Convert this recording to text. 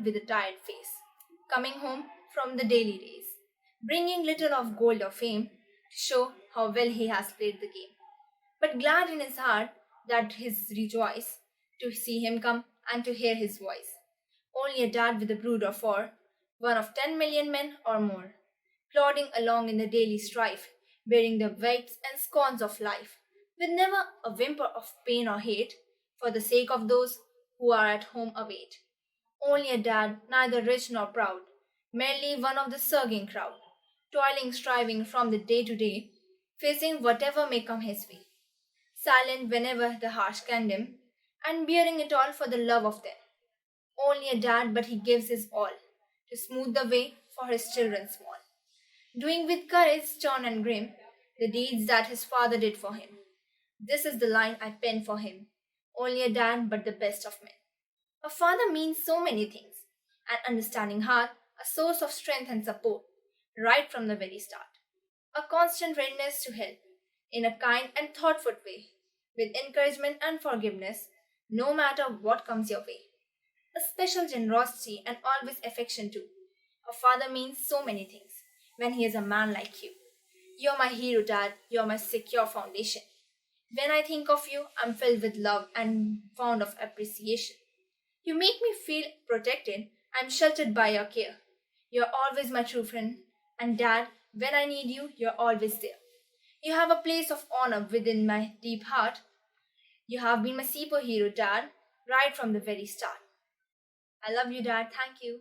with a tired face, coming home from the daily race, bringing little of gold or fame to show how well he has played the game, but glad in his heart that his rejoice to see him come and to hear his voice. Only a dad with a brood of four, one of 10 million men or more, plodding along in the daily strife, bearing the weights and scorns of life, with never a whimper of pain or hate, for the sake of those who are at home await. Only a dad, neither rich nor proud, merely one of the surging crowd, toiling, striving from the day to day, facing whatever may come his way, silent whenever the harsh condemn, and bearing it all for the love of them. Only a dad, but he gives his all to smooth the way for his children small, doing with courage stern and grim the deeds that his father did for him. This is the line I pen for him. Only a dad, but the best of men. A father means so many things. An understanding heart, a source of strength and support, right from the very start. A constant readiness to help, in a kind and thoughtful way, with encouragement and forgiveness, no matter what comes your way. A special generosity and always affection too. A father means so many things when he is a man like you. You're my hero, Dad. You're my secure foundation. When I think of you, I'm filled with love and fond of appreciation. You make me feel protected. I'm sheltered by your care. You're always my true friend. And Dad, when I need you, you're always there. You have a place of honor within my deep heart. You have been my superhero, Dad, right from the very start. I love you, Dad. Thank you.